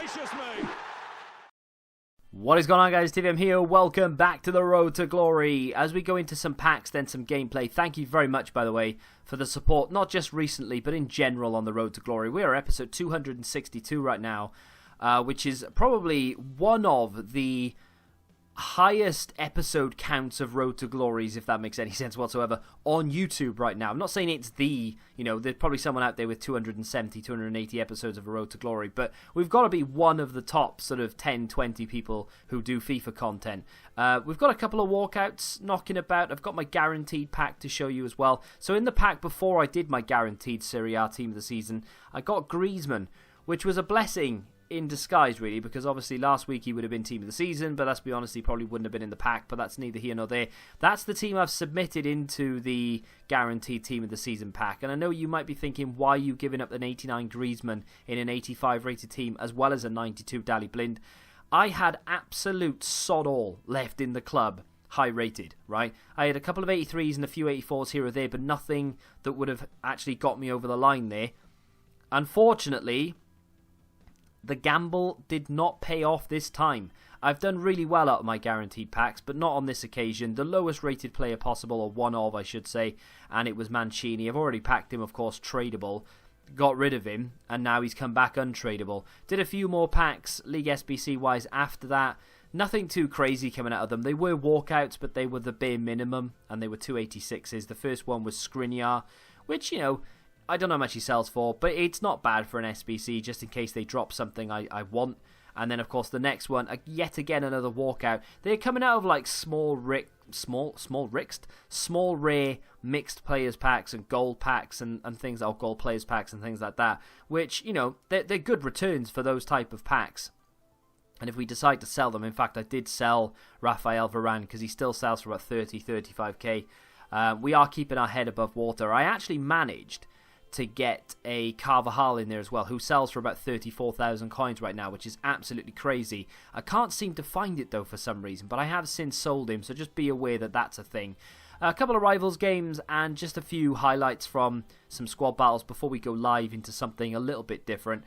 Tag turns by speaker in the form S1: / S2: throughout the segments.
S1: gracious me!
S2: What is going on, guys? TVM here. Welcome back to the Road to Glory. As we go into some packs, then some gameplay. Thank you very much, by the way, for the support, not just recently, but in general on the Road to Glory. We are episode 262 right now, which is probably one of the highest episode counts of Road to Glories, if that makes any sense whatsoever, on YouTube right now. I'm not saying it's there's probably someone out there with 270, 280 episodes of a Road to Glory, but we've got to be one of the top sort of 10, 20 people who do FIFA content. We've got a couple of walkouts knocking about. I've got my guaranteed pack to show you as well. So in the pack before I did my guaranteed Serie A team of the season, I got Griezmann, which was a blessing in disguise, really, because obviously last week he would have been team of the season, but let's be honest, he probably wouldn't have been in the pack, but that's neither here nor there. That's the team I've submitted into the guaranteed team of the season pack, and I know you might be thinking, why are you giving up an 89 Griezmann in an 85 rated team as well as a 92 Dali Blind? I had absolute sod all left in the club high rated, right? I had a couple of 83s and a few 84s here or there, but nothing that would have actually got me over the line there. Unfortunately, the gamble did not pay off this time. I've done really well out of my guaranteed packs, but not on this occasion. The lowest rated player possible, or one of, I should say, and it was Mancini. I've already packed him, of course, tradable. Got rid of him, and now he's come back untradeable. Did a few more packs, League SBC-wise, after that. Nothing too crazy coming out of them. They were walkouts, but they were the bare minimum, and they were 286s. The first one was Skriniar, which, I don't know how much he sells for, but it's not bad for an SBC, just in case they drop something I want. And then, of course, the next one, yet again another walkout. They're coming out of like small rare mixed players packs and gold packs and things, or gold players packs and things like that, which, they're good returns for those type of packs. And if we decide to sell them, in fact, I did sell Raphael Varane because he still sells for about 30, 35k. We are keeping our head above water. I actually managed to get a Carvajal in there as well, who sells for about 34,000 coins right now, which is absolutely crazy. I can't seem to find it though for some reason, but I have since sold him, so just be aware that that's a thing. A couple of Rivals games and just a few highlights from some squad battles before we go live into something a little bit different.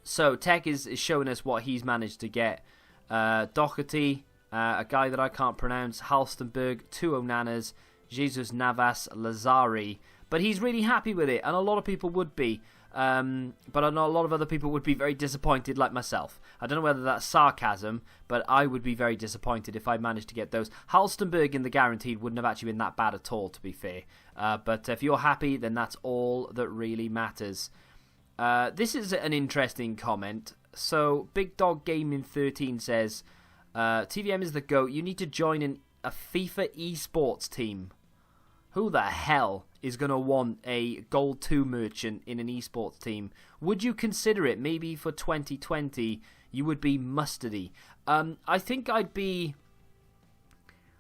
S2: So Tech is showing us what he's managed to get. Doherty, a guy that I can't pronounce, Halstenberg, 2 Onanas, Jesus Navas, Lazari. But he's really happy with it, and a lot of people would be. But I know a lot of other people would be very disappointed, like myself. I don't know whether that's sarcasm, but I would be very disappointed if I managed to get those. Halstenberg in the guaranteed wouldn't have actually been that bad at all, to be fair. But if you're happy, then that's all that really matters. This is an interesting comment. So, Big Dog Gaming 13 says, TVM is the GOAT. You need to join a FIFA esports team. Who the hell is going to want a Gold 2 merchant in an esports team? Would you consider it? Maybe for 2020, you would be mustardy. I think I'd be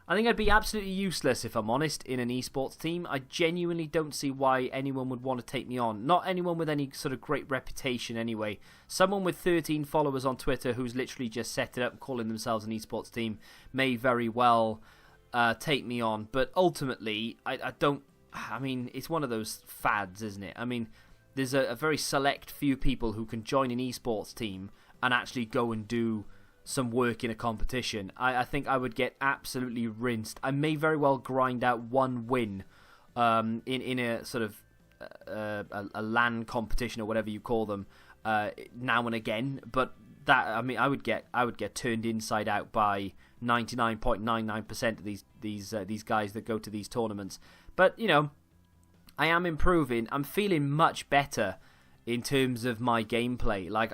S2: absolutely useless, if I'm honest, in an esports team. I genuinely don't see why anyone would want to take me on. Not anyone with any sort of great reputation anyway. Someone with 13 followers on Twitter who's literally just set it up calling themselves an esports team may very well take me on, but ultimately I don't. I mean, it's one of those fads, isn't it? I mean, there's a very select few people who can join an esports team and actually go and do some work in a competition. I think I would get absolutely rinsed. I may very well grind out one win in a sort of a LAN competition or whatever you call them now and again, but that, I mean, I would get turned inside out by 99.99% of these guys that go to these tournaments. But I am improving. I'm feeling much better in terms of my gameplay. Like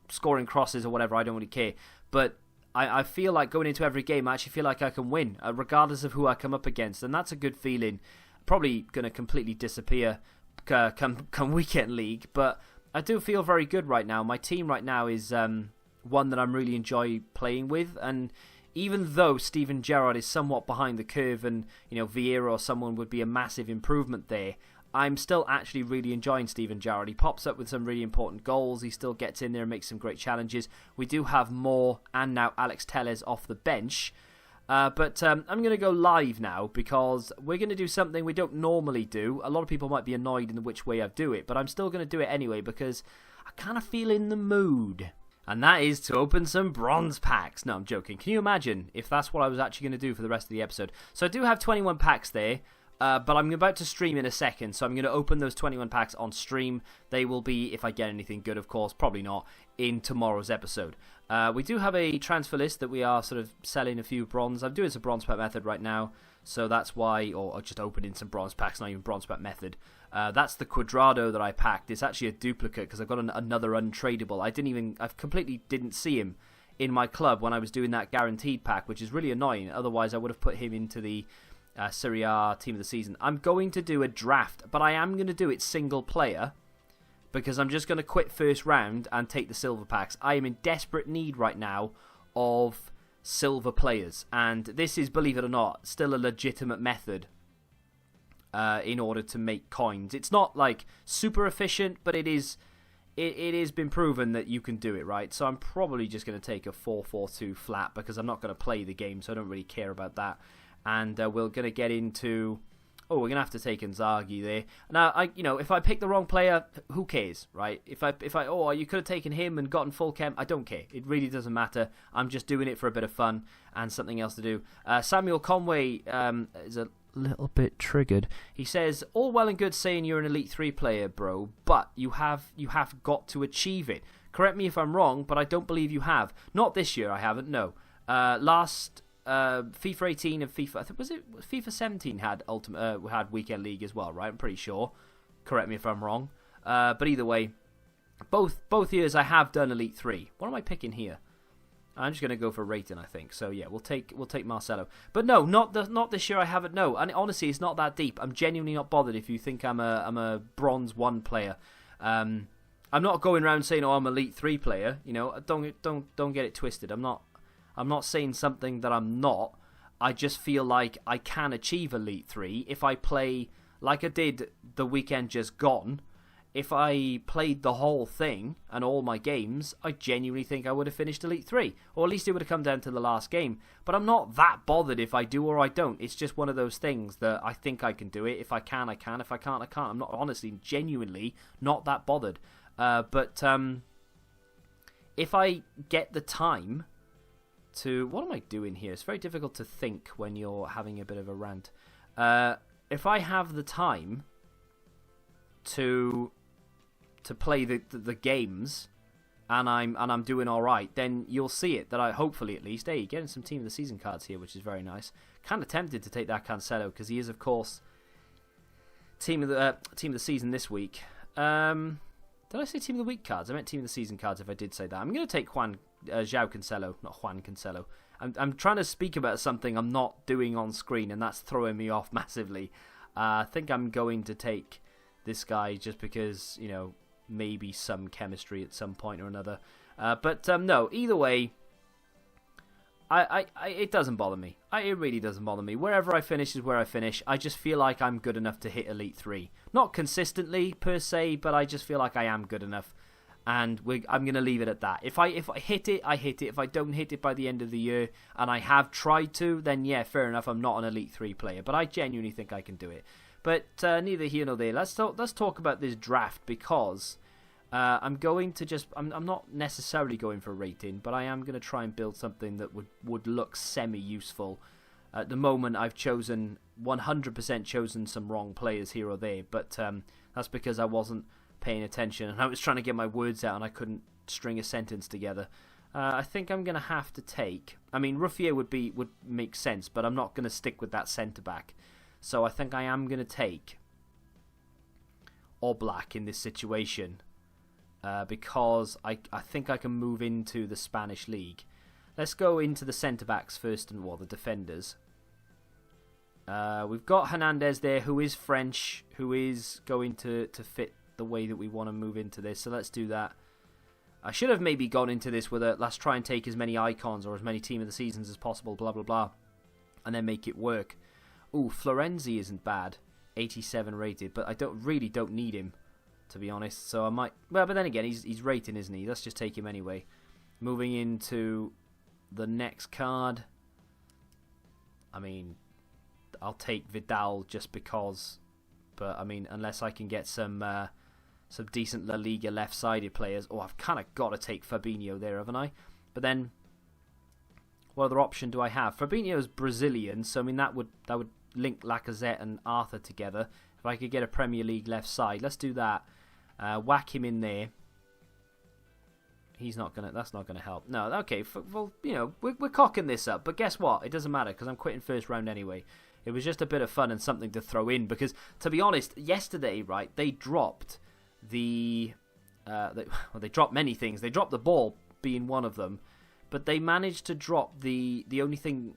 S2: scoring crosses or whatever, I don't really care. But I feel like going into every game, I actually feel like I can win, regardless of who I come up against, and that's a good feeling. Probably going to completely disappear come weekend league, but I do feel very good right now. My team right now is one that I'm really enjoy playing with, and even though Steven Gerrard is somewhat behind the curve, and Vieira or someone would be a massive improvement there, I'm still actually really enjoying Steven Gerrard. He pops up with some really important goals. He still gets in there and makes some great challenges. We do have Moore and now Alex Telles off the bench. But I'm going to go live now because we're going to do something we don't normally do. A lot of people might be annoyed in which way I do it, but I'm still going to do it anyway because I kind of feel in the mood. And that is to open some bronze packs. No, I'm joking. Can you imagine if that's what I was actually going to do for the rest of the episode? So I do have 21 packs there, but I'm about to stream in a second. So I'm going to open those 21 packs on stream. They will be, if I get anything good, of course, probably not, in tomorrow's episode. We do have a transfer list that we are sort of selling a few bronze. I'm doing some bronze pack method right now. So that's why, or just opening some bronze packs, not even bronze pack method. That's the Quadrado that I packed. It's actually a duplicate because I've got another untradeable. I completely didn't see him in my club when I was doing that guaranteed pack, which is really annoying. Otherwise, I would have put him into the Serie A team of the season. I'm going to do a draft, but I am going to do it single player because I'm just going to quit first round and take the silver packs. I am in desperate need right now of silver players, and this is, believe it or not, still a legitimate method in order to make coins. It's not like super efficient, but it has been proven that you can do it, right? So I'm probably just going to take a 4-4-2 flat because I'm not going to play the game, so I don't really care about that. And we're going to get into... Oh, we're going to have to take Inzaghi there. Now, if I pick the wrong player, who cares, right? If you could have taken him and gotten full chem, I don't care. It really doesn't matter. I'm just doing it for a bit of fun and something else to do. Samuel Conway is a little bit triggered. He says, all well and good saying you're an Elite 3 player, bro, but you have got to achieve it. Correct me if I'm wrong, but I don't believe you have. Not this year, I haven't, no. Last... FIFA 18 and FIFA, I think, was it FIFA 17 had had weekend league as well, right? I'm pretty sure. Correct me if I'm wrong. But either way, both years I have done Elite 3. What am I picking here? I'm just going to go for rating, I think. So yeah, we'll take Marcelo. But no, not this year. I haven't. No, and honestly, it's not that deep. I'm genuinely not bothered if you think I'm a bronze 1 player. I'm not going around saying, oh, I'm an Elite 3 player. You know, don't get it twisted. I'm not saying something that I'm not. I just feel like I can achieve Elite 3 if I play like I did the weekend just gone. If I played the whole thing and all my games, I genuinely think I would have finished Elite 3. Or at least it would have come down to the last game. But I'm not that bothered if I do or I don't. It's just one of those things that I think I can do it. If I can, I can. If I can't, I can't. I'm not, honestly, genuinely not that bothered. But if I get the time... what am I doing here? It's very difficult to think when you're having a bit of a rant. If I have the time to play the games and I'm doing all right, then you'll see it. That I hopefully at least. Hey, getting some team of the season cards here, which is very nice. Kind of tempted to take that Cancelo because he is, of course, team of the season this week. Did I say team of the week cards? I meant team of the season cards. If I did say that, I'm going to take João Cancelo, not Juan Cancelo. I'm trying to speak about something I'm not doing on screen, and that's throwing me off massively. I think I'm going to take this guy just because, maybe some chemistry at some point or another. But no, either way, it doesn't bother me. It really doesn't bother me. Wherever I finish is where I finish. I just feel like I'm good enough to hit Elite 3. Not consistently, per se, but I just feel like I am good enough. And I'm going to leave it at that. If I hit it, I hit it. If I don't hit it by the end of the year, and I have tried to, then yeah, fair enough, I'm not an Elite 3 player. But I genuinely think I can do it. But neither here nor there. Let's talk about this draft, because I'm going to just... I'm not necessarily going for a rating, but I am going to try and build something that would look semi-useful. At the moment, I've 100% chosen some wrong players here or there, but that's because I wasn't paying attention and I was trying to get my words out and I couldn't string a sentence together. I think I'm going to have to take... I mean, Ruffier would make sense, but I'm not going to stick with that centre-back. So I think I am going to take Oblak in this situation because I think I can move into the Spanish league. Let's go into the centre-backs first, and the defenders. We've got Hernandez there, who is French, who is going to fit the way that we want to move into this. So let's do that. I should have maybe gone into this with let's try and take as many icons or as many team of the seasons as possible, blah, blah, blah, and then make it work. Ooh, Florenzi isn't bad. 87 rated, but I don't need him, to be honest. So I might... Well, but then again, he's rating, isn't he? Let's just take him anyway. Moving into the next card. I mean, I'll take Vidal just because. But I mean, unless I can get some decent La Liga left-sided players, I've kind of got to take Fabinho there, haven't I? But then, what other option do I have? Fabinho's Brazilian, so I mean that would link Lacazette and Arthur together. If I could get a Premier League left side, let's do that. Whack him in there. That's not gonna help. No, okay. Well, we're cocking this up, but guess what? It doesn't matter because I'm quitting first round anyway. It was just a bit of fun and something to throw in because, to be honest, yesterday, right, they dropped they dropped many things. They dropped the ball being one of them, but they managed to drop the only thing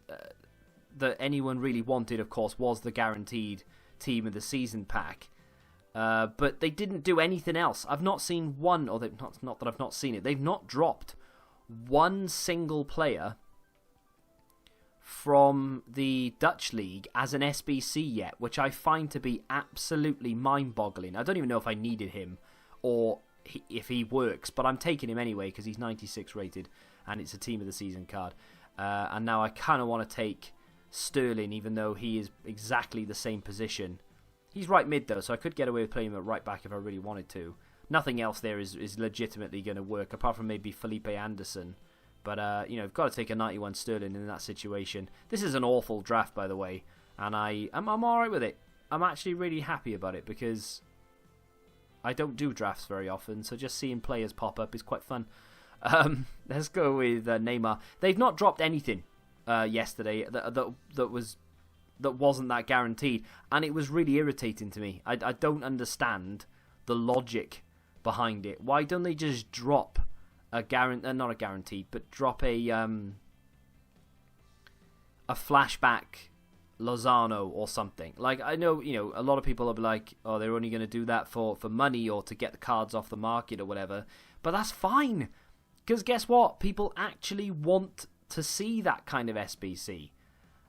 S2: that anyone really wanted, of course, was the guaranteed team of the season pack. But they didn't do anything else. I've not seen one, or not that I've not seen it. They've not dropped one single player from the Dutch league as an SBC yet, which I find to be absolutely mind-boggling. I don't even know if I needed him or if he works, but I'm taking him anyway because he's 96 rated and it's a team of the season card. And now I kind of want to take Sterling, even though he is exactly the same position. He's right mid though, so I could get away with playing him at right back if I really wanted to. Nothing else there is legitimately going to work, apart from maybe Felipe Anderson. But, I've got to take a 91 Sterling in that situation. This is an awful draft, by the way, and I'm alright with it. I'm actually really happy about it because I don't do drafts very often, so just seeing players pop up is quite fun. Let's go with Neymar. They've not dropped anything yesterday that wasn't that guaranteed, and it was really irritating to me. I don't understand the logic behind it. Why don't they just drop not a guaranteed, but drop a flashback Lozano or something. Like, I know, a lot of people will be like, oh, they're only going to do that for money or to get the cards off the market or whatever. But that's fine, because guess what? People actually want to see that kind of SBC.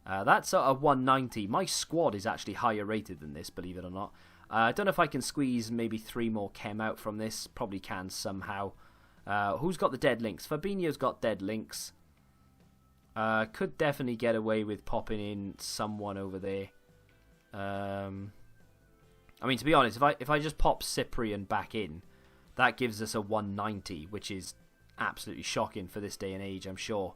S2: That's a 190. My squad is actually higher rated than this, believe it or not. I don't know if I can squeeze maybe 3 more chem out from this. Probably can somehow. Who's got the dead links? Fabinho's got dead links. Could definitely get away with popping in someone over there. I mean, to be honest, if I just pop Cyprian back in, that gives us a 190, which is absolutely shocking for this day and age, I'm sure.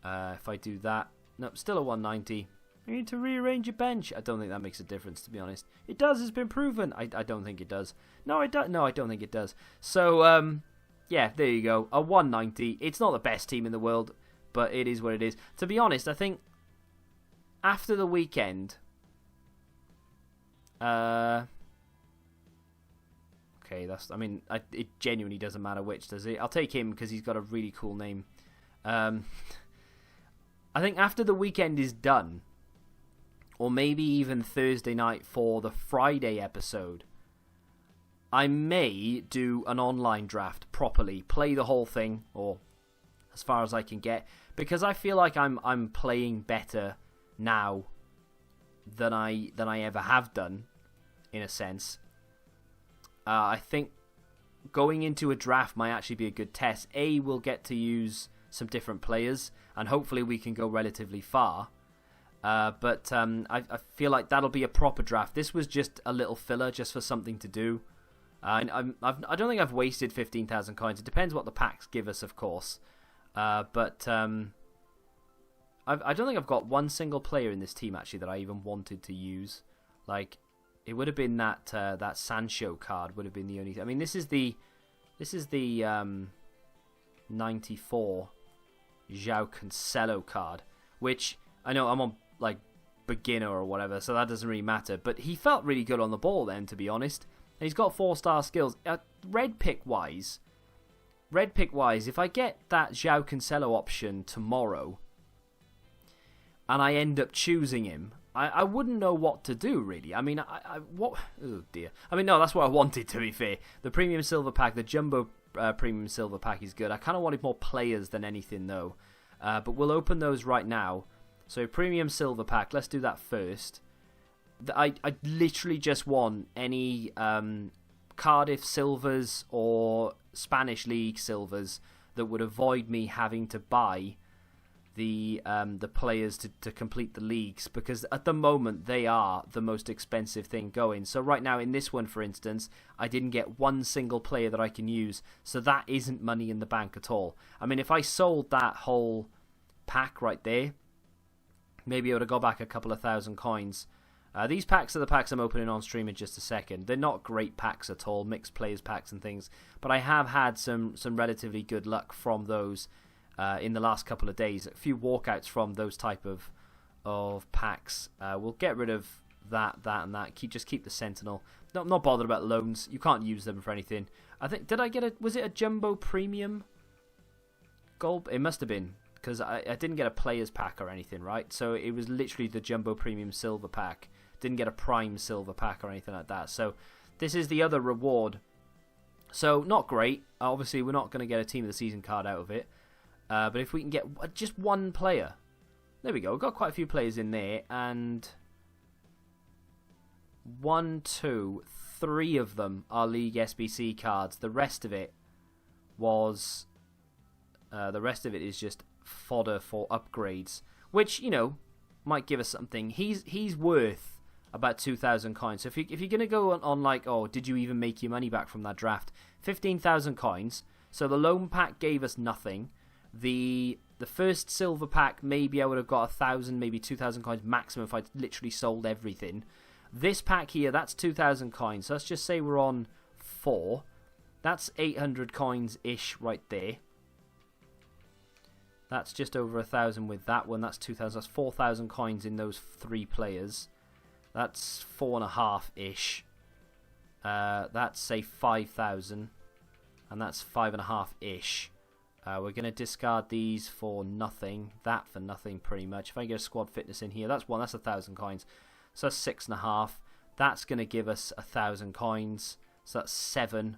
S2: If I do that, nope, still a 190. You need to rearrange your bench. I don't think that makes a difference, to be honest. It does. It's been proven. I don't think it does. No, I don't think it does. So, yeah, there you go. A 190. It's not the best team in the world, but it is what it is. To be honest, I think after the weekend, okay, it genuinely doesn't matter which, does it? I'll take him because he's got a really cool name. I think after the weekend is done, or maybe even Thursday night for the Friday episode, I may do an online draft properly, play the whole thing, or as far as I can get, because I feel like I'm playing better now than I ever have done, in a sense. I think going into a draft might actually be a good test. We'll get to use some different players, and hopefully we can go relatively far. But I feel like that'll be a proper draft. This was just a little filler, just for something to do. I don't think I've wasted 15,000 coins. It depends what the packs give us, of course. But I don't think I've got one single player in this team actually that I even wanted to use. Like, it would have been that Sancho card would have been the only. I mean, this is the 94 João Cancelo card, which I know I'm on like beginner or whatever, so that doesn't really matter. But he felt really good on the ball then, to be honest. And he's got 4-star skills. Red pick wise, if I get that João Cancelo option tomorrow, and I end up choosing him, I wouldn't know what to do, really. I mean, what? Oh dear. I mean, no, that's what I wanted, to be fair. The premium silver pack, the jumbo premium silver pack is good. I kind of wanted more players than anything, though. But we'll open those right now. So premium silver pack, let's do that first. I literally just want any Cardiff silvers or Spanish League silvers that would avoid me having to buy the players to complete the leagues, because at the moment they are the most expensive thing going. So right now in this one, for instance, I didn't get one single player that I can use, so that isn't money in the bank at all. I mean, if I sold that whole pack right there, maybe I would have got back a couple of thousand coins. These packs are the packs I'm opening on stream in just a second. They're not great packs at all, mixed players packs and things, but I have had some relatively good luck from those in the last couple of days. A few walkouts from those type of packs. We'll get rid of that, and that. Just keep the Sentinel. Not bothered about loans. You can't use them for anything. I think, did I get was it a Jumbo Premium Gold? It must have been, because I didn't get a Players Pack or anything, right? So it was literally the Jumbo Premium Silver Pack. Didn't get a Prime Silver Pack or anything like that. So this is the other reward. So not great. Obviously, we're not going to get a Team of the Season card out of it. But if we can get just one player. There we go. We've got quite a few players in there. And 1, 2, 3 of them are League SBC cards. The rest of it was... the rest of it is just fodder for upgrades. Which, you know, might give us something. He's worth about 2,000 coins. So if you're going to go on like, oh, did you even make your money back from that draft? 15,000 coins. So the loan pack gave us nothing. The first silver pack, maybe I would have got 1,000, maybe 2,000 coins maximum if I literally sold everything. This pack here, that's 2,000 coins. So let's just say we're on 4. That's 800 coins-ish right there. That's just over 1,000 with that one. That's 2,000. That's 4,000 coins in those 3 players. That's 4.5-ish. That's, say, 5,000. And that's 5.5-ish. We're going to discard these for nothing. That for nothing, pretty much. If I get a squad fitness in here, that's 1. That's 1,000 coins. So that's 6.5. That's going to give us 1,000 coins. So that's 7.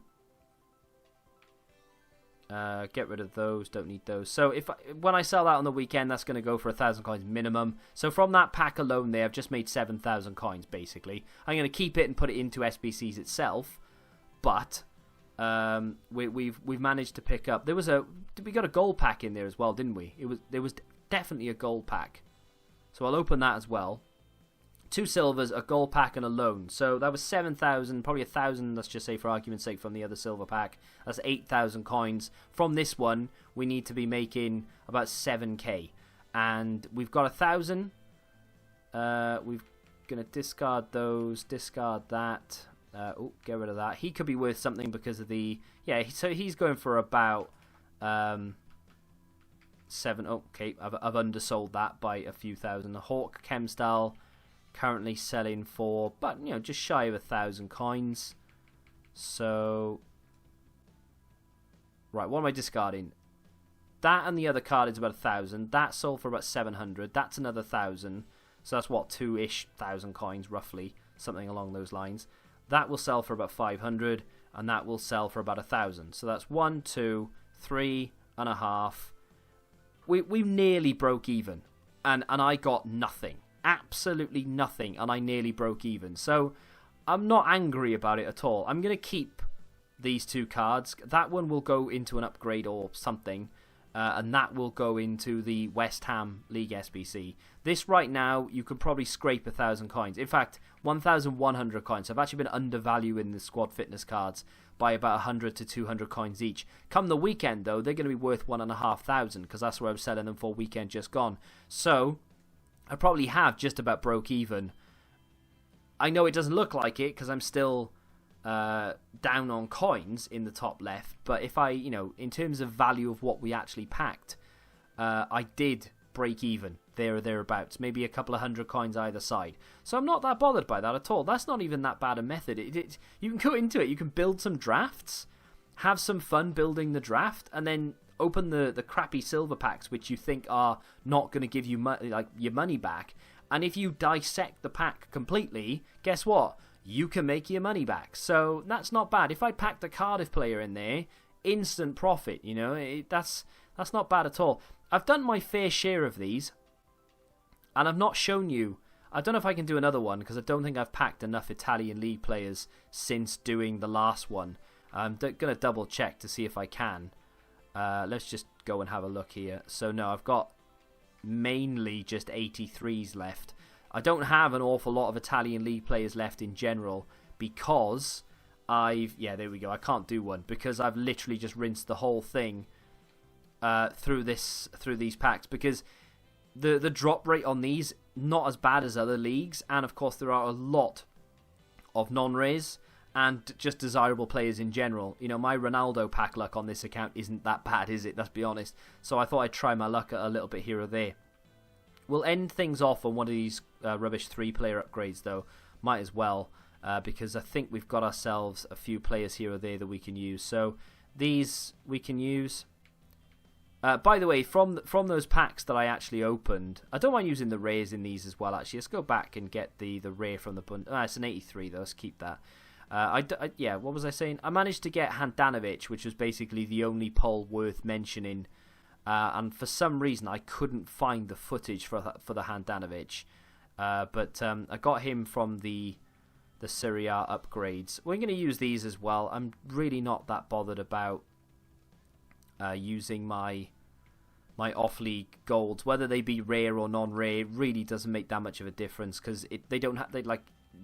S2: Get rid of those. Don't need those. So when I sell that on the weekend, that's going to go for 1,000 coins minimum. So from that pack alone there, I've just made 7,000 coins, basically. I'm going to keep it and put it into SBCs itself. But... we've managed to pick up. We got a gold pack in there as well, didn't we? There was definitely a gold pack. So I'll open that as well. 2 silvers, a gold pack, and a loan. So that was 7,000, probably 1,000. Let's just say for argument's sake from the other silver pack. That's 8,000 coins. From this one, we need to be making about 7k, and we've got 1,000. We're gonna discard those. Discard that. Get rid of that. He could be worth something because of the... Yeah, so he's going for about 7... Okay, I've undersold that by a few thousand. The Hawk Chemstyle currently selling for, but you know, just shy of 1,000 coins. So... Right, what am I discarding? That and the other card is about 1,000. That sold for about 700. That's another 1,000. So that's what, 2-ish thousand coins, roughly. Something along those lines. That will sell for about 500, and that will sell for about 1,000. So that's 1, 2, 3.5. We nearly broke even, and I got nothing, absolutely nothing, and I nearly broke even. So I'm not angry about it at all. I'm gonna keep these 2 cards. That one will go into an upgrade or something. And that will go into the West Ham League SBC. This right now, you could probably scrape 1,000 coins. In fact, 1,100 coins. So I've actually been undervaluing the squad fitness cards by about 100 to 200 coins each. Come the weekend, though, they're going to be worth 1,500 because that's where I'm selling them for weekend just gone. So I probably have just about broke even. I know it doesn't look like it because I'm still... down on coins in the top left, but if I, you know, in terms of value of what we actually packed, I did break even there or thereabouts, maybe a couple of 100 coins either side. So I'm not that bothered by that at all. That's not even that bad a method. You can go into it, you can build some drafts, have some fun building the draft, and then open the crappy silver packs which you think are not going to give you your money back. And if you dissect the pack completely, guess what? You can make your money back. So that's not bad. If I packed a Cardiff player in there, instant profit, you know, that's not bad at all. I've done my fair share of these, and I've not shown you. I don't know if I can do another one, because I don't think I've packed enough Italian League players since doing the last one. I'm going to double check to see if I can. Let's just go and have a look here. So no, I've got mainly just 83s left. I don't have an awful lot of Italian league players left in general because there we go. I can't do one because I've literally just rinsed the whole thing through these packs, because the drop rate on these not as bad as other leagues, and of course there are a lot of non-rares and just desirable players in general. You know, my Ronaldo pack luck on this account isn't that bad, is it? Let's be honest. So I thought I'd try my luck a little bit here or there. We'll end things off on one of these rubbish 3-player upgrades, though. Might as well, because I think we've got ourselves a few players here or there that we can use. So these we can use. By the way, from those packs that I actually opened, I don't mind using the rares in these as well, actually. Let's go back and get the rare from the bund. It's an 83, though. Let's keep that. What was I saying? I managed to get Handanovic, which was basically the only pull worth mentioning. And for some reason, I couldn't find the footage for the Handanovic. But I got him from the Serie A upgrades. We're going to use these as well. I'm really not that bothered about using my off-league golds, whether they be rare or non-rare. Really doesn't make that much of a difference, because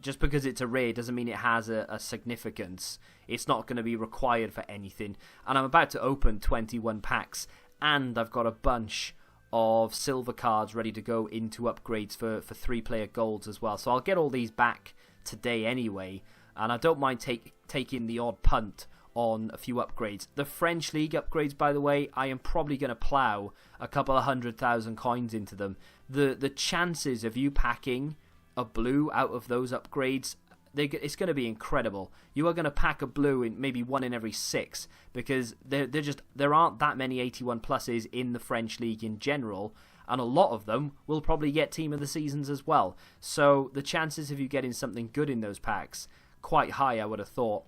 S2: just because it's a rare doesn't mean it has a significance. It's not going to be required for anything. And I'm about to open 21 packs, and I've got a bunch of silver cards ready to go into upgrades for 3-player golds as well. So I'll get all these back today anyway, and I don't mind taking the odd punt on a few upgrades. The French League upgrades, by the way, I am probably going to plough a couple of 100,000 coins into them. The chances of you packing a blue out of those upgrades, it's going to be incredible. You are going to pack a blue in maybe 1 in every 6, because there aren't that many 81 pluses in the French League in general, and a lot of them will probably get Team of the Seasons as well. So the chances of you getting something good in those packs, quite high, I would have thought.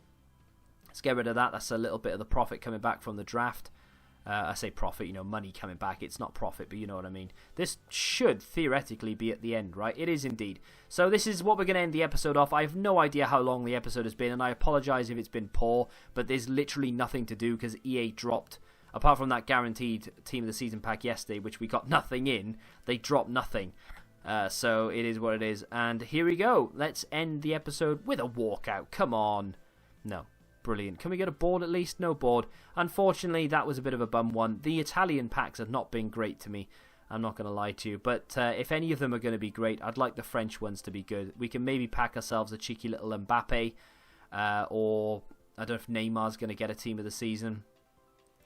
S2: Let's get rid of that. That's a little bit of the profit coming back from the draft. I say profit, money coming back. It's not profit, but you know what I mean. This should theoretically be at the end, right? It is indeed. So this is what we're going to end the episode off. I have no idea how long the episode has been, and I apologise if it's been poor, but there's literally nothing to do because EA dropped, apart from that guaranteed Team of the Season pack yesterday, which we got nothing in, they dropped nothing. So it is what it is. And here we go. Let's end the episode with a walkout. Come on. No. Brilliant. Can we get a board at least? No board. Unfortunately, that was a bit of a bum one. The Italian packs have not been great to me. I'm not going to lie to you. But if any of them are going to be great, I'd like the French ones to be good. We can maybe pack ourselves a cheeky little Mbappe. Or I don't know if Neymar's going to get a Team of the Season.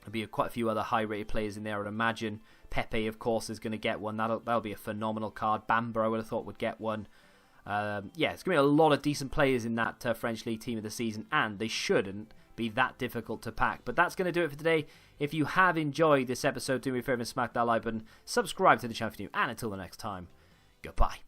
S2: There'll be quite a few other high-rated players in there, I would imagine. Pepe, of course, is going to get one. That'll be a phenomenal card. Bamba, I would have thought, would get one. It's going to be a lot of decent players in that French League Team of the Season, and they shouldn't be that difficult to pack. But that's going to do it for today. If you have enjoyed this episode, do me a favour and smack that like button, subscribe to the channel if you're new, and until the next time, goodbye.